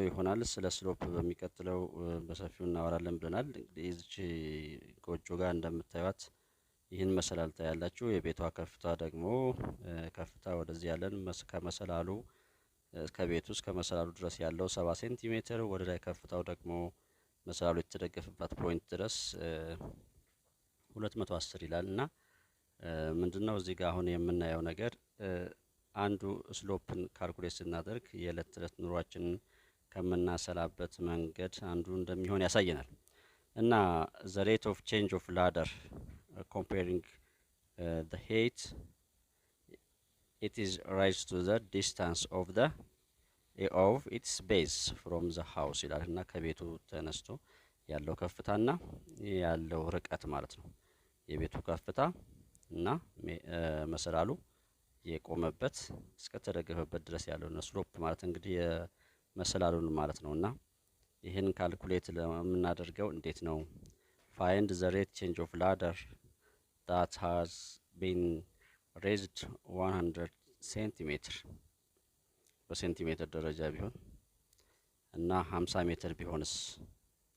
ይሆናል። ስለ ስሎፕ በሚቀጥለው በሰፊው እናወራለን ብለናል። እንግዲህ እዚች ጎጆ ጋር እንደምታዩት ይህን መሰላል ታያላችሁ። የቤቷ ከፍታ ደግሞ ከፍታ ወደዚህ ያለን ከመሰላሉ ከቤቱ እስከ መሰላሉ ድረስ ያለው 70 ሴንቲሜትር፣ ወደ ላይ ከፍታው ደግሞ መሰላሉ የተደገፈበት ፖይንት ድረስ 210 ይላል እና ምንድነው እዚህ ጋር አሁን የምናየው ነገር አንዱ ስሎፕን ካልኩሌት ስናደርግ የዕለት ተዕለት ኑሯችንን ከምናሰላበት መንገድ አንዱ እንደሚሆን ያሳየናል እና the rate of change of ladder comparing the height it is rise to the distance of its base from the house ይላል እና ከቤቱ ተነስቶ ያለው ከፍታና ያለው ርቀት ማለት ነው። የቤቱ ከፍታ እና መሰላሉ የቆመበት እስከ ተደገፈበት ድረስ ያለው ነው ስሎፕ ማለት እንግዲህ የመሰላሉን ማለት ነውና ይሄን ካልኩሌት ለምናደርገው እንዴት ነው? find the rate change of ladder that has been raised 100 ሴንቲሜትር በሴንቲሜትር ደረጃ ቢሆን እና 50 ሜትር ቢሆንስ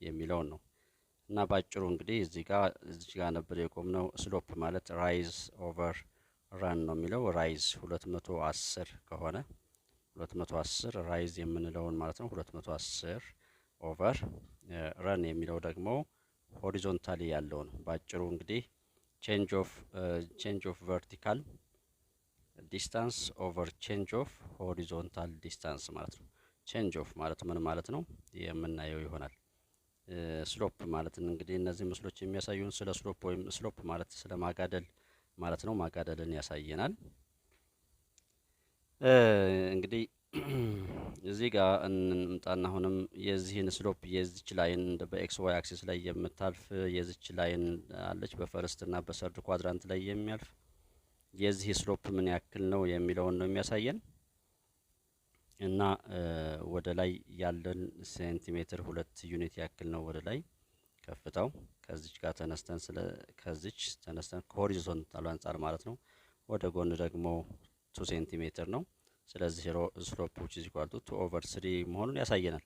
የሚለው ነው። እና ባጭሩ እንግዲህ እዚህ ጋር ነበር የቆምነው። ስሎፕ ማለት ራይዝ ኦቨር ረን ነው የሚለው። ራይዝ 210 ከሆነ 210 ራይዝ የምንለውን ማለት ነው 210 ኦቨር ረን የሚለው ደግሞ ሆሪዞንታሊ ያለው ነው። ባጭሩ እንግዲህ ቼንጅ ኦፍ ቨርቲካል ዲስታንስ ኦቨር ቼንጅ ኦፍ ሆሪዞንታል ዲስታንስ ማለት ነው። ቼንጅ ኦፍ ማለት ምን ማለት ነው የምናየው ይሆናል። ስሎፕ ማለት እንግዲህ እነዚህ ምስሎች የሚያሳዩን ስለ ስሎፕ ወይም ስሎፕ ማለት ስለ ማጋደል ማለት ነው። ማጋደልን ያሳየናል። እንግዲህ እዚህ ጋር እንምጣና አሁንም የዚህን ስሎፕ የዚች ላይን በኤክስ ዋይ አክሲስ ላይ የምታልፍ የዚች ላይን አለች በፈርስት እና በሰርድ ኳድራንት ላይ የሚያልፍ የዚህ ስሎፕ ምን ያክል ነው የሚለውን ነው የሚያሳየን እና ወደ ላይ ያለን ሴንቲሜትር 2 ዩኒት ያክል ነው ወደ ላይ ከፍታው ከዚች ጋር ተነስተን ከሆሪዞንታል አንፃር ማለት ነው። ወደ ጎን ደግሞ 2 ሴንቲሜትር ነው። ስለዚህ ስሎፕ which is equal to 2/3 መሆኑን ያሳየናል።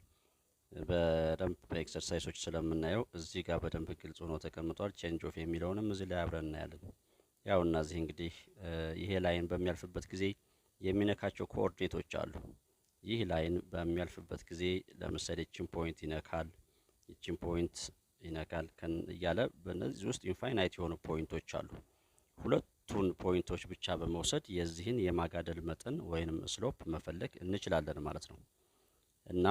በደንብ በኤክሰርሳይሶች ስለምናየው እዚህ ጋር በደንብ ግልጽ ሆኖ ተቀምጧል። ቼንጅ ኦፍ የሚለውንም እዚህ ላይ አብረን እናያለን። ያው እና እዚህ እንግዲህ ይሄ ላይን በሚያልፍበት ጊዜ የሚነካቸው ኮኦርዲኔቶች አሉ። ይህ ላይን በሚያልፍበት ጊዜ ለምሳሌ እቺን ፖይንት ይነካል እያለ በእነዚህ ውስጥ ኢንፋይናይት የሆኑ ፖይንቶች አሉ። ሁለቱን ፖይንቶች ብቻ በመውሰድ የዚህን የማጋደል መጠን ወይንም ስሎፕ መፈለግ እንችላለን ማለት ነው። እና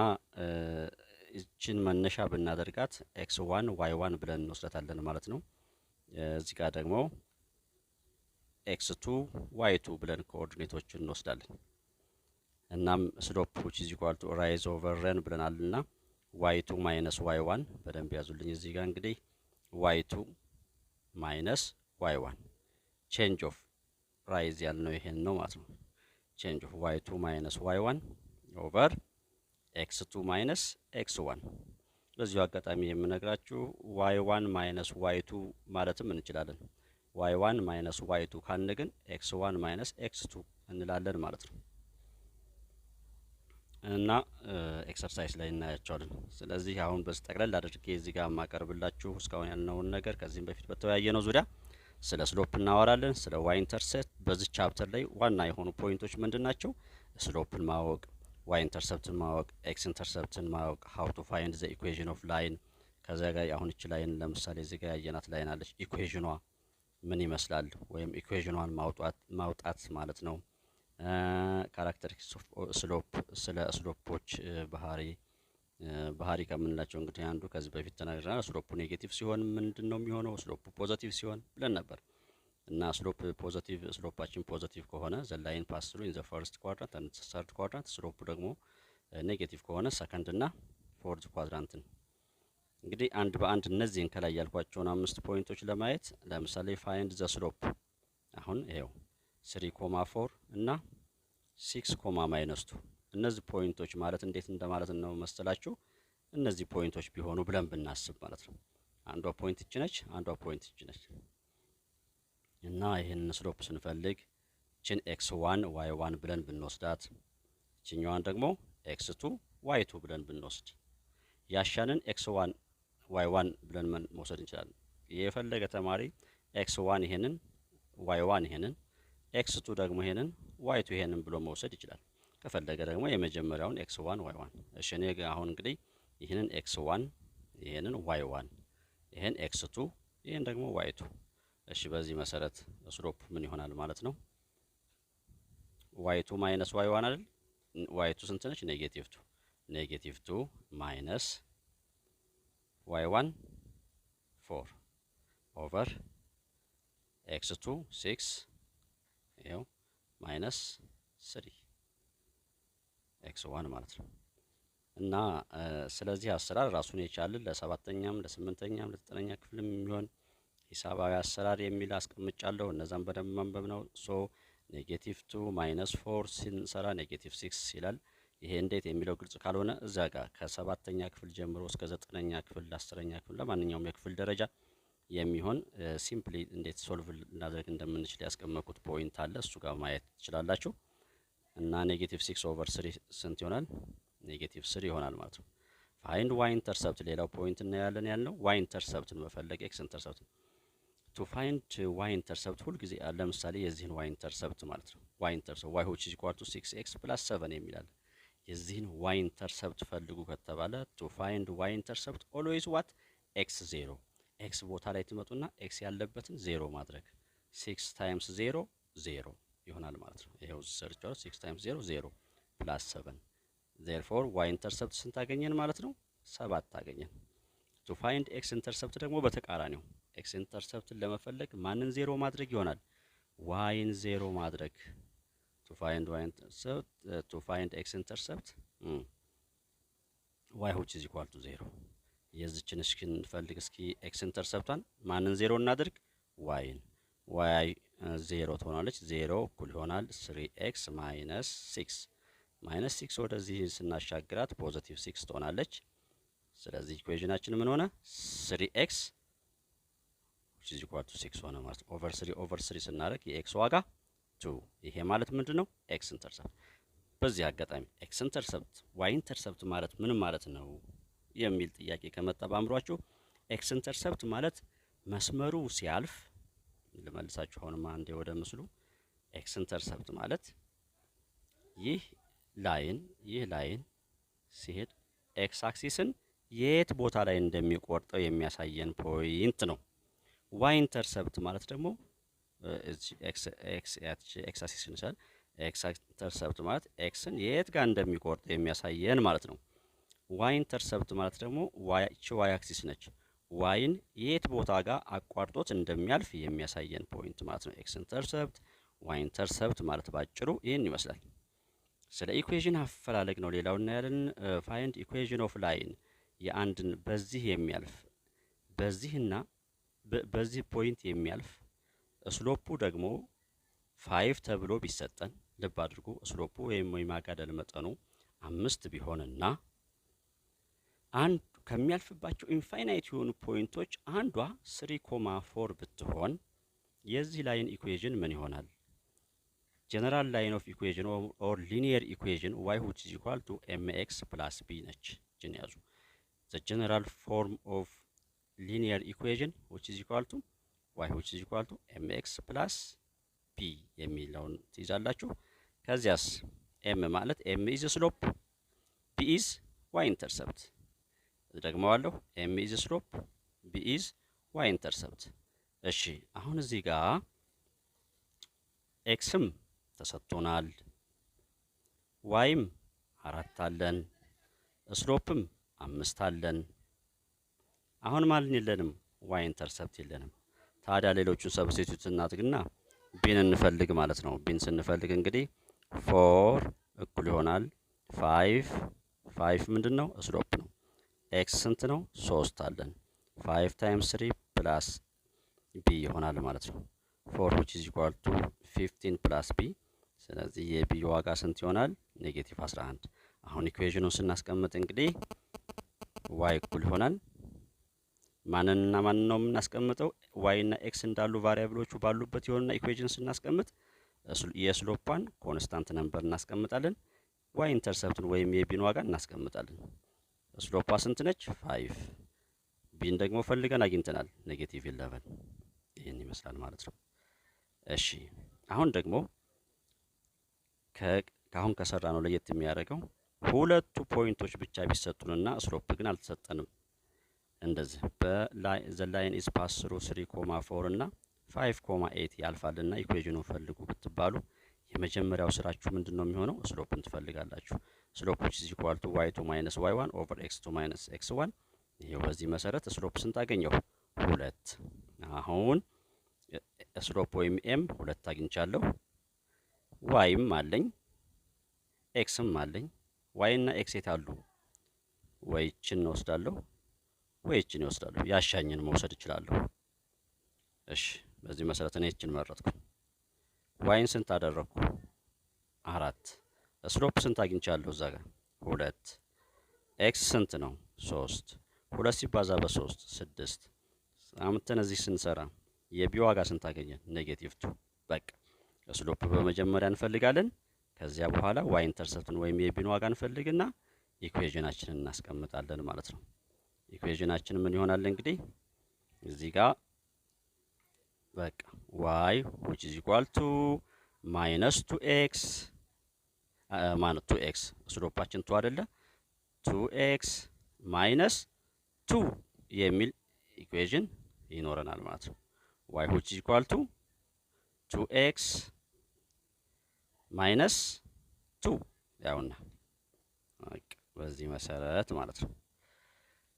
እቺን መነሻ ብናደርጋት x1 y1 ብለን እንወስዳታለን ማለት ነው። እዚህ ጋር ደግሞ x2 y2 ብለን ኮኦርዲኔቶችን እንወስዳለን። እናም ስሎፕ which is equal to rise over run ብለናልና y2 minus y1 በደንብ ያዙልኝ። እዚህ ጋር እንግዲህ y2 minus y1 change of rise ያልነው ይሄን ነው ማለት ነው። change of y2 minus y1 over x2 minus x1 በዚሁ አጋጣሚ የምነግራችሁ y1 minus y2 ማለትም እንችላለን። y1 minus y2 ካልን ግን x1 minus x2 እንላለን ማለት ነው። እና ኤክሰርሳይዝ ላይ እናያቸዋለን። ስለዚህ አሁን በስተቀለል አድርጌ እዚህ ጋር ማቀርብላችሁ እስካሁን ያልነውን ነገር ከዚህም በፊት በተወያየነው ዙሪያ ስለ ስሎፕ እናወራለን። ስለ ዋይ ኢንተርሴፕት በዚህ ቻፕተር ላይ ዋና የሆኑ ፖይንቶች ምንድናቸው? ስሎፕን ማወቅ፣ ዋይ ኢንተርሴፕትን ማወቅ፣ ኤክስ ኢንተርሴፕትን ማወቅ፣ ሃው ቱ ፋይንድ ዘ ኢኩዌሽን ኦፍ ላይን። ከዛ ጋር አሁን እቺ ላይን ለምሳሌ እዚህ ጋር ያየናት ላይን አለች። ኢኩዌሽኗ ምን ይመስላል ወይም ኢኩዌሽኗን ማውጣት ማለት ነው። ካራክተሪስቲክስ ኦፍ ስሎፕ ስለ ስሎፖች ባህሪ ከምንላቸው እንግዲህ አንዱ ከዚህ በፊት ተናግረናል። ስሎፑ ኔጌቲቭ ሲሆን ምንድነው የሚሆነው? ስሎፑ ፖዚቲቭ ሲሆን ብለን ነበር እና ስሎፓችን ፖዚቲቭ ከሆነ ዘ ላይን ፓስ ትሩ ኢን ዘ ፈርስት ኳድራንት and ሰርድ ኳድራንት፣ ስሎፑ ደግሞ ኔጌቲቭ ከሆነ ሰከንድ እና ፎርዝ ኳድራንትን። እንግዲህ አንድ በአንድ እነዚህን ከላይ ያልኳቸውን 5 ፖይንቶች ለማየት ለምሳሌ ፋይንድ ዘ ስሎፕ አሁን ይሄው 3,4 እና 6,-2 እነዚህ ፖይንቶች ማለት እንዴት እንደማለት ነው መሰላችሁ? እነዚህ ፖይንቶች ቢሆኑ ብለን ብናስብ ማለት ነው። አንዷ ፖይንት እቺ ነች፣ አንዷ ፖይንት እቺ ነች እና ይሄንን ስሎፕ ስንፈልግ እቺን x1 y1 ብለን ብንወስዳት እቺኛዋን ደግሞ x2 y2 ብለን ብንወስድ ያሻንን x1 y1 ብለን መውሰድ እንችላለን። የፈለገ ተማሪ x1 ይሄንን y1 ይሄንን x2 ደግሞ ይሄንን y2 ይሄንን ብሎ መውሰድ ይችላል። ከፈለገ ደግሞ የመጀመሪያውን x1 y1 እሺ እኔ አሁን እንግዲህ ይሄንን x1 ይሄንን y1 ይሄን x2 ይሄን ደግሞ y2 እሺ በዚህ መሰረት ስሎፕ ምን ይሆናል ማለት ነው? y2 ማይነስ y1 አይደል? y2 ስንት ነች? -2 -2 ማይነስ y1 4 ኦቨር x2 6 ይሄው ማይነስ 3 x1 ማለት ነው። እና ስለዚህ አሰራር ራሱን የቻለ ለሰባተኛም ለስምንተኛም ለዘጠነኛ ክፍልም የሚሆን ሂሳባዊ አሰራር የሚል አስቀምጫለሁ። እነዛን በደንብ ማንበብ ነው። ሶ -2 ማይነስ 4 ስንሰራ -6 ይላል። ይሄ እንዴት የሚለው ግልጽ ካልሆነ እዛ ጋር ከሰባተኛ ክፍል ጀምሮ እስከ ዘጠነኛ ክፍል ለአስረኛ ክፍል ለማንኛውም የክፍል ደረጃ የሚሆን ሲምፕሊ እንዴት ሶልቭ እናደርግ እንደምንችል ያስቀመጥኩት ፖይንት አለ። እሱ ጋር ማየት ትችላላችሁ። እና -6 ኦቨር 3 ስንት ይሆናል? -3 ይሆናል ማለት ነው። ፋይንድ ዋይ ኢንተርሰፕት ሌላው ፖይንት እናያለን ያልነው ዋይ ኢንተርሰፕትን መፈለግ ኤክስ ኢንተርሰፕት ቱ ፋይንድ ዋይ ኢንተርሰፕት ሁል ጊዜ ለምሳሌ የዚህን ዋይ ኢንተርሰፕት ማለት ነው ዋይ ኢንተርሰፕት ዋይ which is equal to 6x plus 7 የሚላል የዚህን ዋይ ኢንተርሰፕት ፈልጉ ከተባለ ቱ ፋይንድ ዋይ ኢንተርሰፕት ኦልዌይስ ዋት ኤክስ 0 ኤክስ ቦታ ላይ ትመጡና ኤክስ ያለበትን 0 ማድረግ 6 ታይምስ 0 0 ይሆናል ማለት ነው። ይሄው ሰርቻለሁ 6 ታይምስ 0 0 ፕላስ 7 therefore y ኢንተርሰፕት ስንት አገኘን ማለት ነው? 7 አገኘን። ቱ ፋይንድ ኤክስ ኢንተርሰፕት ደግሞ በተቃራኒው ኤክስ ኢንተርሰፕትን ለመፈለግ ማንን 0 ማድረግ ይሆናል? ዋይን 0 ማድረግ ቱ ፋይንድ ዋይ ኢንተርሰፕት ቱ ፋይንድ ኤክስ ኢንተርሰፕት y which is equal to 0 የዚችን እስኪ እንፈልግ እስኪ ኤክስ ኢንተርሰፕቷን ማንን 0 እናድርግ? ዋይን ዋይ 0 ትሆናለች 0 እኩል ይሆናል 3x ማይነስ 6 ማይነስ 6 ወደዚህ ስናሻግራት ፖዚቲቭ 6 ትሆናለች። ስለዚህ ኢኩዌሽናችን ምን ሆነ? 3x which is equal to 6 ሆነ ማለት ኦቨር 3 ስናደርግ የኤክስ ዋጋ 2 ይሄ ማለት ምንድነው? ኤክስ ኢንተርሰፕት። በዚህ አጋጣሚ ኤክስ ኢንተርሰፕት ዋይ ኢንተርሰፕት ማለት ምን ማለት ነው የሚል ጥያቄ ከመጣ ባምሯችሁ ኤክስ ኢንተርሰፕት ማለት መስመሩ ሲያልፍ ልመልሳችሁ አሁንም አንዴ ወደ ምስሉ ኤክስ ኢንተርሰፕት ማለት ይህ ላይን ሲሄድ ኤክስ አክሲስን የት ቦታ ላይ እንደሚቆርጠው የሚያሳየን ፖይንት ነው። ዋይ ኢንተርሰፕት ማለት ደግሞ ኤክስ አክሲስን ይችላል። ኤክስ ኢንተርሰፕት ማለት ኤክስን የት ጋር እንደሚቆርጠው የሚያሳየን ማለት ነው። ዋይ ኢንተርሰፕት ማለት ደግሞ ዋይ አክሲስ ነች። ዋይን የት ቦታ ጋር አቋርጦት እንደሚያልፍ የሚያሳየን ፖይንት ማለት ነው። ኤክስ ኢንተርሰፕት ዋይ ኢንተርሰፕት ማለት ባጭሩ ይህን ይመስላል። ስለ ኢኩዌሽን አፈላለግ ነው ሌላው እናያለን። ፋይንድ ኢኩዌሽን ኦፍ ላይን የአንድን በዚህ የሚያልፍ በዚህና በዚህ ፖይንት የሚያልፍ ስሎፑ ደግሞ 5 ተብሎ ቢሰጠን ልብ አድርጉ ስሎፑ ወይም የማጋደል መጠኑ 5 ቢሆንና አንድ ከሚያልፍባቸው ኢንፋይናይት የሆኑ ፖይንቶች አንዷ 3,4 ብትሆን የዚህ ላይን ኢኩዌሽን ምን ይሆናል? ጀነራል ላይን ኦፍ ኢኩዌሽን ኦር ሊኒየር ኢኩዌሽን y which is equal to mx plus b ነች። ጅን ያዙ the general form of linear equation which is equal to y which is equal to mx plus b የሚለውን ትይዛላችሁ። ከዚያስ m ማለት m is slope b is y intercept ደግመዋለሁ m is slope b is y intercept። እሺ አሁን እዚህ ጋር ኤክስም ተሰጥቶናል ዋይም 4 አለን ስሎፕም 5 አለን። አሁን ማለት የለንም ዋይ ኢንተርሰፕት የለንም። ታዲያ ሌሎቹን ሰብስቲቱት እናድርግና ቢን እንፈልግ ማለት ነው። ቢን ስንፈልግ እንግዲህ 4 እኩል ይሆናል 5 ምንድነው? ስሎፕ ነው። ኤክስ ስንት ነው? 3 አለን 5 ታይምስ 3 ፕላስ ቢ ይሆናል ማለት ነው። 4 which is equal to 15 plus b ስለዚህ የቢ ዋጋ ስንት ይሆናል? -11። አሁን ኢኩዌሽኑን ስናስቀምጥ እንግዲህ y እኩል ይሆናል ማንንና ማንን ነው የምናስቀምጠው? y እና x እንዳሉ ቫሪያብሎቹ ባሉበት ይሆንና ኢኩዌሽን ስናስቀምጥ የስሎፓን ኮንስታንት ነምበር እናስቀምጣለን። ዋይ ኢንተርሰፕትን ወይም የቢን ዋጋ እናስቀምጣለን። ስሎፓ ስንት ነች? 5። ቢን ደግሞ ፈልገን አግኝተናል፣ -11። ይህን ይመስላል ማለት ነው። እሺ አሁን ደግሞ ከአሁን ከሰራ ነው ለየት የሚያደርገው ሁለቱ ፖይንቶች ብቻ ቢሰጡንና ስሎፕ ግን አልተሰጠንም። እንደዚህ ዘ ላይን ኢዝ ፓስ ስሩ 3.4 እና 5.8 ያልፋልና ኢኩዌዥኑን ፈልጉ ብትባሉ የመጀመሪያው ስራችሁ ምንድን ነው የሚሆነው? ስሎፕን ትፈልጋላችሁ። ስሎፕ which is equal to y2 minus y1 over x2 minus x1። ይሄው በዚህ መሰረት ስሎፕ ስንት አገኘሁ? 2። አሁን ስሎፕ ወይም ኤም 2 አግኝቻለሁ። ዋይም አለኝ ኤክስም አለኝ። ዋይ እና ኤክስ የት አሉ? ወይ እችን ወስዳለሁ ወይ እችን ይወስዳለሁ። ያሻኝን መውሰድ እችላለሁ። እሺ በዚህ መሰረት እኔ እችን መረጥኩ። ዋይን ስንት አደረኩ? 4። ስሎፕ ስንት አግኝቻለሁ? እዛ ጋር 2። ኤክስ ስንት ነው? 3። 2 ሲባዛ በ3 6። አምጥተን እዚህ ስንሰራ የቢ ዋጋ ስንት አገኘን? -2። በቃ ስሎፕ በመጀመሪያ እንፈልጋለን። ከዚያ በኋላ ዋይ ኢንተርሰፕትን ወይም የቢን ዋጋ እንፈልግና ኢኩዌዥናችንን እናስቀምጣለን ማለት ነው። ኢኩዌዥናችን ምን ይሆናል እንግዲህ እዚህ ጋር በቃ y which is equal to -2x ማለት 2x ስሎፓችን 2 አይደለ? 2x -2 የሚል ኢኩዌዥን ይኖረናል ማለት ነው። y which is equal to 2x -2 ያውና በዚህ መሰረት ማለት ነው።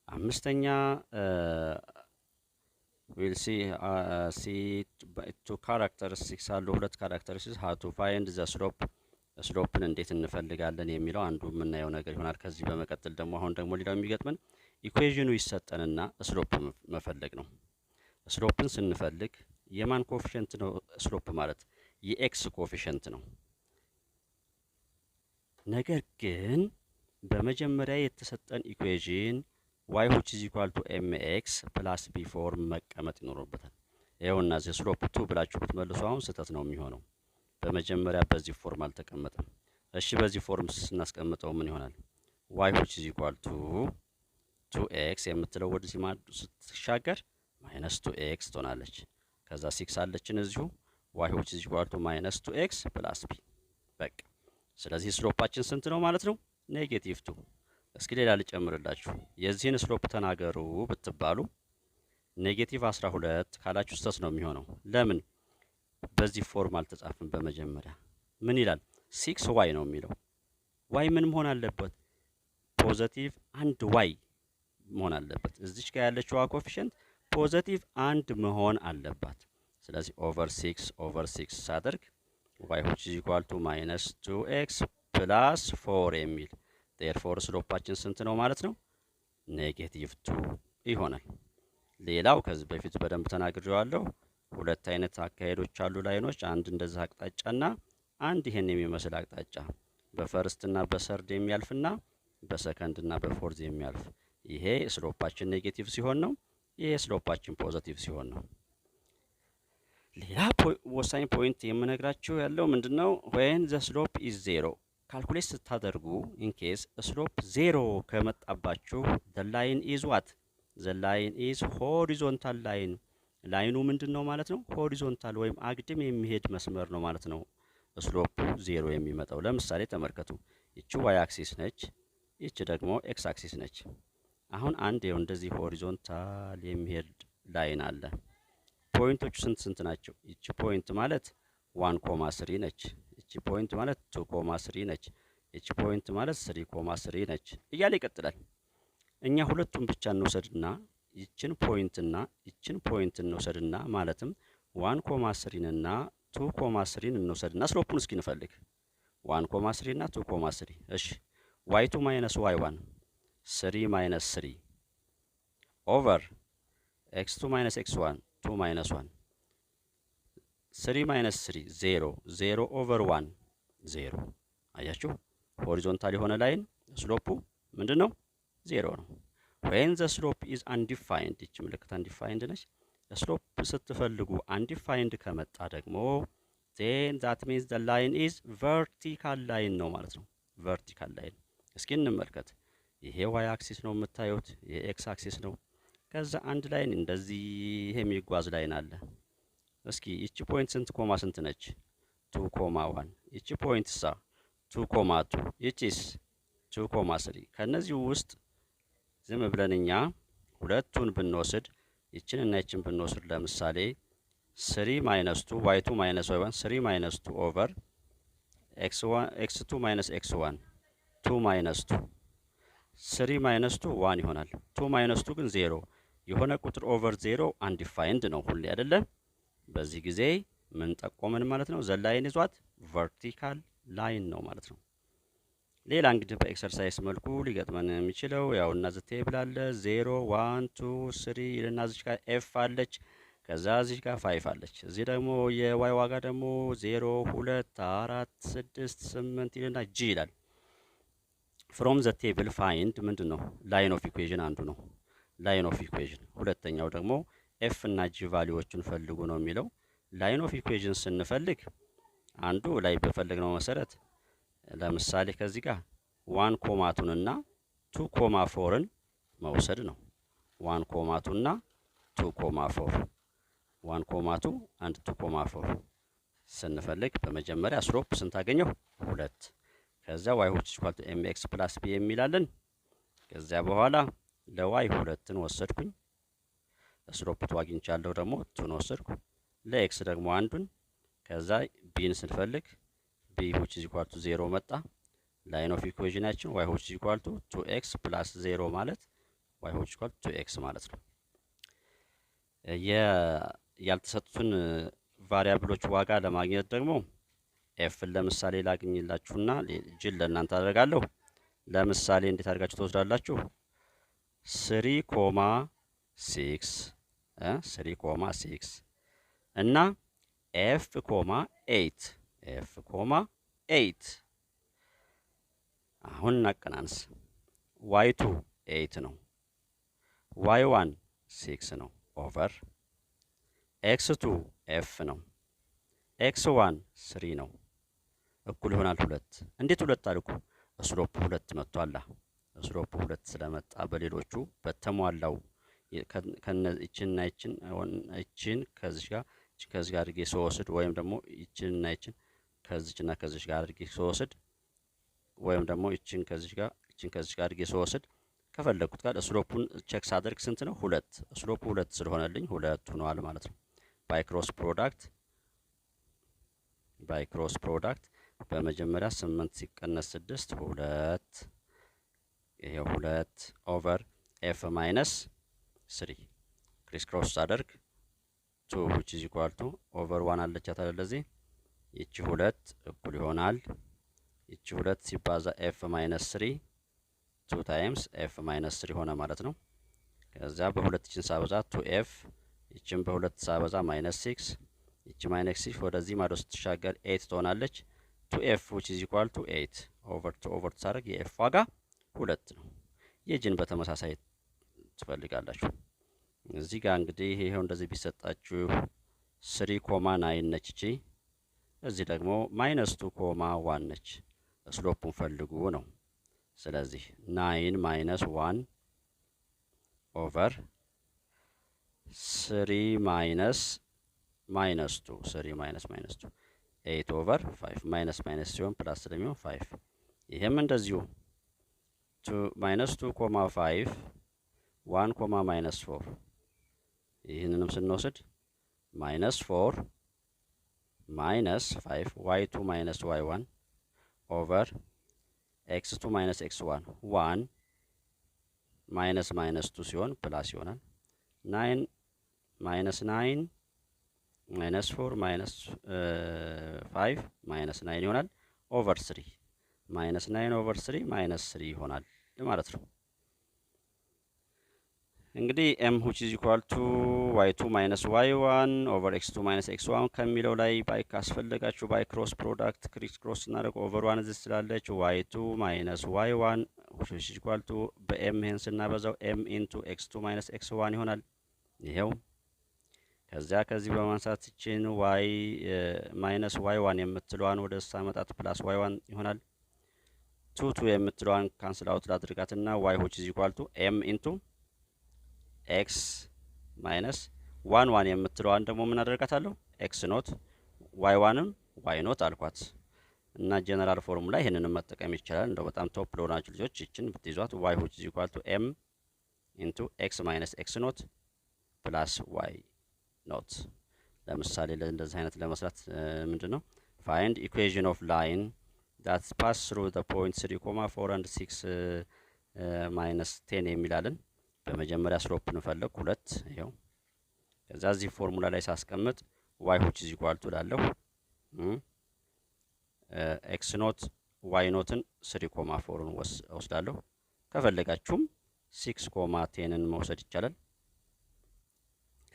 አምስተኛ we'll see two characteristics አሉ። ሁለት characteristics how to find the slope ስሎፕን እንዴት እንፈልጋለን የሚለው አንዱ የምናየው ነገር ይሆናል። ከዚህ በመቀጠል ደግሞ አሁን ደግሞ ሌላው የሚገጥመን ኢኩዌዥኑ ይሰጠንና ስሎፕ መፈለግ ነው። ስሎፕን ስንፈልግ የማን ኮፊሸንት ነው? ስሎፕ ማለት የኤክስ ኮፊሸንት ነው። ነገር ግን በመጀመሪያ የተሰጠን ኢኩዌዥን y which is equal to mx plus b ፎርም መቀመጥ ይኖርበታል። ይኸውና እዚህ ስሎፕ 2 ብላችሁ ብትመልሱ አሁን ስህተት ነው የሚሆነው። በመጀመሪያ በዚህ ፎርም አልተቀመጠም። እሺ በዚህ ፎርም ስናስቀምጠው ምን ይሆናል? y which is equal to 2x የምትለው ወደዚህ ስትሻገር -2x ትሆናለች። ከዛ 6 አለችን እዚሁ y which is equal to -2x plus b በቃ ስለዚህ ስሎፓችን ስንት ነው ማለት ነው? -2። እስኪ ሌላ ልጨምርላችሁ። የዚህን ስሎፕ ተናገሩ ብትባሉ -12 ካላችሁ ስህተት ነው የሚሆነው። ለምን? በዚህ ፎርም አልተጻፈም። በመጀመሪያ ምን ይላል? 6y ነው የሚለው። y ምን መሆን አለበት? ፖዘቲቭ 1y መሆን አለበት። እዚች ጋር ያለችው ኮኤፊሽንት ፖዘቲቭ 1 መሆን አለባት። ስለዚህ ኦቨር 6 ሳደርግ y which is equal to -2x plus 4 የሚል therefore ስሎፓችን ስንት ነው ማለት ነው? -2 ይሆናል። ሌላው ከዚህ በፊት በደንብ ተናግሬዋለሁ። ሁለት አይነት አካሄዶች አሉ ላይኖች፣ አንድ እንደዚህ አቅጣጫና አንድ ይሄን የሚመስል አቅጣጫ፣ በፈርስትና በሰርድ የሚያልፍና በሰከንድና በፎርዝ የሚያልፍ። ይሄ ስሎፓችን ኔጌቲቭ ሲሆን ነው፣ ይሄ ስሎፓችን ፖዚቲቭ ሲሆን ነው። ሌላ ወሳኝ ፖይንት የምነግራችሁ ያለው ምንድነው? when the slope is 0 ካልኩሌት ስታደርጉ in case ስሎፕ 0 ከመጣባችሁ the line is what? the line is horizontal line። ላይኑ ምንድነው ማለት ነው? ሆሪዞንታል ወይም አግድም የሚሄድ መስመር ነው ማለት ነው። ስሎፑ 0 የሚመጣው ለምሳሌ ተመልከቱ። ይቺ y አክሲስ ነች፣ ይቺ ደግሞ x አክሲስ ነች። አሁን አንድ ይኸው እንደዚህ ሆሪዞንታል የሚሄድ ላይን አለ። ፖይንቶቹ ስንት ናቸው? ይቺ ፖይንት ማለት 1.3 ነች። ይቺ ፖይንት ማለት 2.3 ነች። ይቺ ፖይንት ማለት 3.3 ነች እያለ ይቀጥላል። እኛ ሁለቱን ብቻ እንውሰድና ይችን ፖይንት እንውሰድና ማለትም 1.3 እና 2.3 እንውሰድና ስሎፑን እስኪ እንፈልግ። 1.3 እና 2.3 እሺ y2 - y1 3 - 3 ኦቨር x2 - x1 2 - 1 3 - 3 0 0 ኦቨር 1 0። አያችሁ ሆሪዞንታል የሆነ ላይን ስሎፑ ምንድነው? 0 ነው። when the slope is undefined ይች ምልክት undefined ነች። ስሎፕ ስትፈልጉ undefined ከመጣ ደግሞ then that means the line is vertical line ነው ማለት ነው። ቨርቲካል ላይን። እስኪ እንመልከት። ይሄ ዋይ አክሲስ ነው የምታዩት፣ ይሄ ኤክስ አክሲስ ነው። ከዛ አንድ ላይን እንደዚህ ይሄ የሚጓዝ ላይን አለ። እስኪ ይቺ ፖይንት ስንት ኮማ ስንት ነች? 2,1። ይቺ ፖይንት ሳ 2,2። ይቺስ 2,3። ከነዚህ ውስጥ ዝም ብለን እኛ ሁለቱን ብንወስድ ይችን እና ይችን ብንወስድ ለምሳሌ 3 ማይነስ 2 y2 ማይነስ y1 3 ማይነስ 2 ኦቨር x2 ማይነስ x1 2 ማይነስ 2 3 ማይነስ 2 1 ይሆናል። 2 ማይነስ 2 ግን 0 የሆነ ቁጥር ኦቨር 0 አንዲፋይንድ ነው ሁሌ አይደለ? በዚህ ጊዜ ምን ጠቆመን ማለት ነው? ዘ ላይን ይዟት ቨርቲካል ላይን ነው ማለት ነው። ሌላ እንግዲህ በኤክሰርሳይዝ መልኩ ሊገጥመን የሚችለው ያው እና ዘ ቴብል አለ 0 1 2 3 ይልና እዚህ ጋር ኤፍ አለች። ከዛ እዚህ ጋር 5 አለች። እዚህ ደግሞ የዋይ ዋጋ ደግሞ 0 2 4 6 8 ይልና ጂ ይላል። ፍሮም ዘ ቴብል ፋይንድ ምንድን ነው? ላይን ኦፍ ኢኩዌዥን አንዱ ነው። ላይን ኦፍ ኢኩዌዥን ሁለተኛው ደግሞ ኤፍ እና ጂ ቫልዩዎችን ፈልጉ ነው የሚለው። ላይን ኦፍ ኢኩዌዥን ስንፈልግ አንዱ ላይ በፈለግነው መሰረት ለምሳሌ ከዚህ ጋር 1 ኮማቱን እና 2 ኮማ 4ን መውሰድ ነው። 1 ኮማቱ እና 2 ኮማ 4 1 ኮማቱ አንድ 2 ኮማ 4 ስንፈልግ በመጀመሪያ ስሎፕ ስንት አገኘው? 2። ከዛ y which is equal to mx plus b የሚላለን። ከዚያ በኋላ ለy 2ን ወሰድኩኝ። ስሎፕ ቱ አግኝቻለሁ ደግሞ 2ን ወሰድኩ። ለኤክስ ደግሞ አንዱን። ከዛ ቢን ስንፈልግ b which is equal to 0 መጣ። ላይን ኦፍ ኢኩዌሽናችን y which is equal to 2x plus 0 ማለት y which is equal to 2x ማለት ነው። ያልተሰጡትን ቫሪያብሎች ዋጋ ለማግኘት ደግሞ ኤፍን ለምሳሌ ላግኝላችሁና ጅል ለእናንተ አደርጋለሁ። ለምሳሌ እንዴት አድርጋችሁ ትወስዳላችሁ? 3,6 3,6 እና ኤፍ ኮማ 8 አሁን እናቀናንስ። y2 8 ነው፣ y1 6 ነው ኦቨር x2 ኤፍ ነው፣ x1 3 ነው እኩል ይሆናል 2። እንዴት 2 አልኩ? ስሎፕ 2 መጥቷል። ስሎፕ 2 ስለመጣ በሌሎቹ በተሟላው ከነዚህና ይችን ከዚህ ጋር አድርጌ ስወስድ ወይም ደግሞ ይችንና ይችን ከዚህና ከዚህ ጋር አድርጌ ስወስድ ወይም ደግሞ ይችን ከዚህ ጋር አድርጌ ስወስድ ከፈለኩት ጋር ስሎፑን ቼክ ሳደርግ ስንት ነው? 2። ስሎፑ 2 ስለሆነልኝ 2 ሆኗል ማለት ነው። ባይ ክሮስ ፕሮዳክት በመጀመሪያ 8 ሲቀነስ 6 2 ይሄው 2 ኦቨር ኤፍ ማይነስ 3 ክሪስ ክሮስ ሳደርግ 2 which is equal to ኦቨር 1 አለቻት አይደል? ለዚህ ይቺ 2 እኩል ይሆናል ይቺ 2 ሲባዛ ኤፍ ማይነስ 3 2 ታይምስ ኤፍ ማይነስ 3 ሆነ ማለት ነው። ከዛ በ2 ይችን ሳበዛ 2ኤፍ ይችን በ2 ሳበዛ ማይነስ 6 ይቺ ማይነስ 6 ወደዚህ ማዶ ስትሻገር 8 ትሆናለች። 2ኤፍ which is equal to 8 ኦቨር 2 ኦቨር ሳደርግ የኤፍ ዋጋ 2 ነው። የጂን በተመሳሳይ ትፈልጋላችሁ። እዚህ ጋር እንግዲህ ይሄው እንደዚህ ቢሰጣችሁ 3,9 ነች እቺ። እዚህ ደግሞ ማይነስ 2,1 ነች። ስሎፑን ፈልጉ ነው። ስለዚህ 9 ማይነስ 1 ኦቨር 3 ማይነስ 2 3 ማይነስ 2 8 ኦቨር 5 ማይነስ ሲሆን ፕላስ ስለሚሆን 5። ይሄም እንደዚሁ 2 ማይነስ 2,5 1, ማይነስ 4 ይህንንም ስንወስድ ማይነስ 4 ማይነስ 5 y2 ማይነስ y1 ኦቨር x2 ማይነስ x1 1 ማይነስ 2 ሲሆን ፕላስ ይሆናል። 9 ማይነስ 9 ማይነስ 4 ማይነስ 5 ማይነስ 9 ይሆናል ኦቨር 3 ማይነስ 9 ኦቨር 3 ማይነስ 3 ይሆናል ማለት ነው። እንግዲህ m which is equal to y2 minus y1 over x2 minus x1 ከሚለው ላይ ባይ ካስፈለጋችሁ ባይ ክሮስ ፕሮዳክት ክሮስ እናደርግ ኦቨር 1 እዚህ ስላለች y2 minus y1 which is equal to በm ይሄን ስናበዛው m into x2 minus x1 ይሆናል። ይሄው ከዚህ በማንሳት እቺን y minus y1 የምትለዋን ወደ ሳመጣት ፕላስ y1 ይሆናል። ቱ የምትለዋን ካንስል አውት ላድርጋትና ዋይ ዊች ኢዝ ኢኳል ቱ ኤም ኢንቱ ኤክስ ማይነስ ዋን ዋን የምትለዋን ደግሞ ምን አደርጋታለሁ ኤክስ ኖት ዋይ ዋንም ዋይ ኖት አልኳት እና ጀነራል ፎርሙላ ይሄንን መጠቀም ይቻላል። እንደው በጣም ቶፕ ለሆናችሁ ልጆች ይችን ብትይዟት ዋይ ዊች ኢዝ ኢኳል ቱ ኤም ኢንቱ ኤክስ ማይነስ ኤክስ ኖት ፕላስ ዋይ ኖት። ለምሳሌ እንደዚህ አይነት ለመስራት ምንድነው ፋይንድ ኢኩዌሽን ኦፍ ላይን that pass through the point 3,4 and 6 minus 10 የሚላልን በመጀመሪያ ስሎፕን ፈለኩ 2 ይሄው ከዛ እዚህ ፎርሙላ ላይ ሳስቀምጥ y which is equal to ላለሁ x ኖት y ኖትን 3,4ን ወስዳለሁ ከፈለጋችሁም 6,10ን መውሰድ ይቻላል።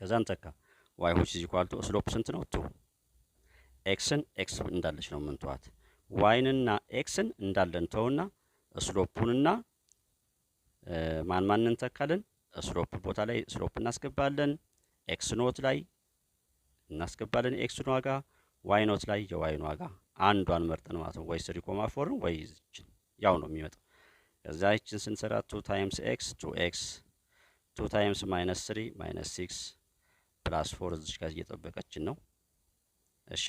ከዛ እንተካ y which is equal to ስሎፕ ስንት ነው 2 xን x እንዳለች ነው ምንተዋት ዋይንና ኤክስን እንዳለን ተውና ስሎፑንና ማን እንተካለን ስሎፕ ቦታ ላይ ስሎፕ እናስገባለን ኤክስ ኖት ላይ እናስገባለን ኤክስን ዋጋ ዋይ ኖት ላይ የዋይን ዋጋ አንዷን መርጠን ማለት ነው ወይ 3,4 ወይ ይችን ያው ነው የሚመጣው። ከዛ ይችን ስንሰራ 2 ታይምስ ኤክስ 2x 2 ታይምስ ማይነስ 3 ማይነስ 6 ፕላስ 4 እዚህ ጋር እየጠበቀችን ነው። እሺ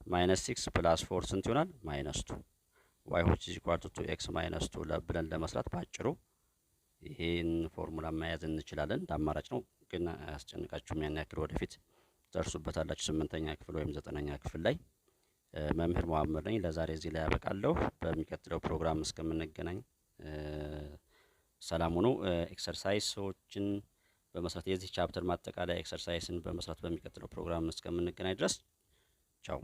minus 6 plus 4 ስንት ይሆናል minus 2 y which is equal to 2x minus 2 ብለን ለመስራት ባጭሩ ይሄን ፎርሙላ መያዝ እንችላለን። አማራጭ ነው ግን አያስጨንቃችሁም ያን ያክል ወደፊት ደርሱበታላችሁ 8ኛ ክፍል ወይም 9ኛ ክፍል ላይ። መምህር መሐመድ ነኝ። ለዛሬ እዚህ ላይ ያበቃለሁ። በሚቀጥለው ፕሮግራም እስከምንገናኝ ሰላም ሁኑ። ኤክሰርሳይሶችን በመስራት የዚህ ቻፕተር ማጠቃለያ ኤክሰርሳይስን በመስራት በሚቀጥለው ፕሮግራም እስከምንገናኝ ድረስ ቻው።